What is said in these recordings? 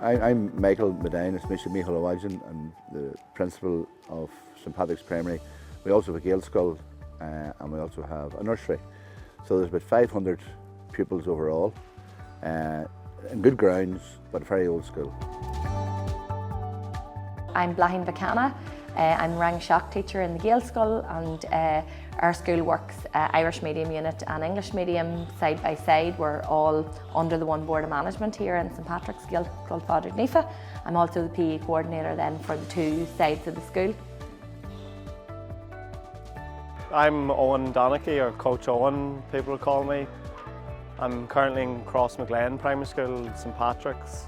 I'm Michael Medine, it's Michael O'Wagen. I'm the principal of St Patrick's Primary. We also have a Gael school and we also have a nursery. So there's about 500 pupils overall, in good grounds, but a very old school. I'm Blahin Bacana. I'm Rang Shock teacher in the Gael school, and our school works Irish medium unit and English medium side by side. We're all under the one board of management here in St Patrick's Gael Fáidir Gníomha. I'm also the PE coordinator then for the two sides of the school. I'm Owen Donachie, or Coach Owen, people call me. I'm currently in Crossmaglen Primary School, St Patrick's,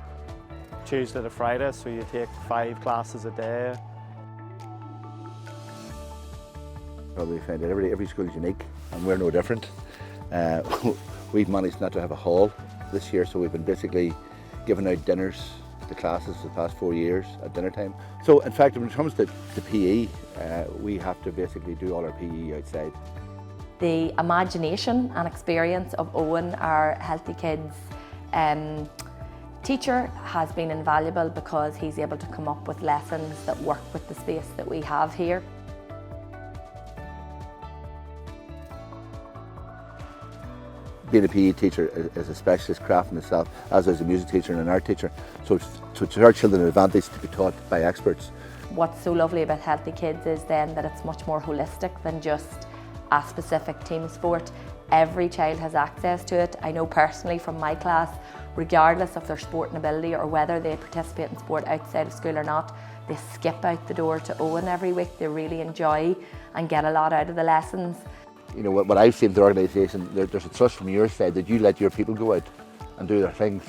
Tuesday to Friday, so you take 5 classes a day. Probably find that every school is unique, and we're no different. We've managed not to have a hall this year, so we've been basically giving out dinners to classes for the past 4 years at dinner time. So in fact, when it comes to PE, we have to basically do all our PE outside. The imagination and experience of Owen, our Healthy Kidz teacher, has been invaluable because he's able to come up with lessons that work with the space that we have here. Being a PE teacher is a specialist craft in itself, as is a music teacher and an art teacher. So it's our children an advantage to be taught by experts. What's so lovely about Healthy Kidz is then that it's much more holistic than just a specific team sport. Every child has access to it. I know personally from my class, regardless of their sporting ability or whether they participate in sport outside of school or not, they skip out the door to Owen every week. They really enjoy and get a lot out of the lessons. You know, what I've seen with the organisation, there's a trust from your side that you let your people go out and do their things.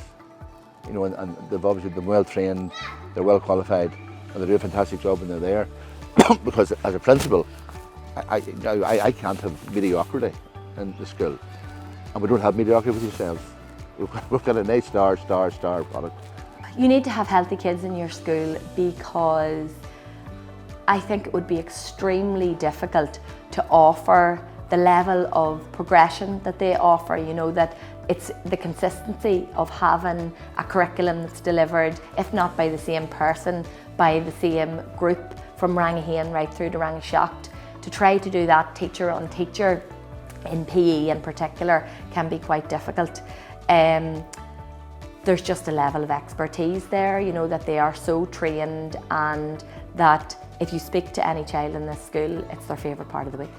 You know, and they've obviously been well trained, they're well qualified, and they do a fantastic job when they're there. Because as a principal, I can't have mediocrity in the school, and we don't have mediocrity with yourselves. We've got a nice star product. You need to have Healthy Kidz in your school because I think it would be extremely difficult to offer the level of progression that they offer. You know, that it's the consistency of having a curriculum that's delivered, if not by the same person, by the same group, from Rangahain right through to Rangashock. To try to do that teacher on teacher in PE in particular can be quite difficult. There's just a level of expertise there, you know, that they are so trained, and that if you speak to any child in this school, it's their favourite part of the week.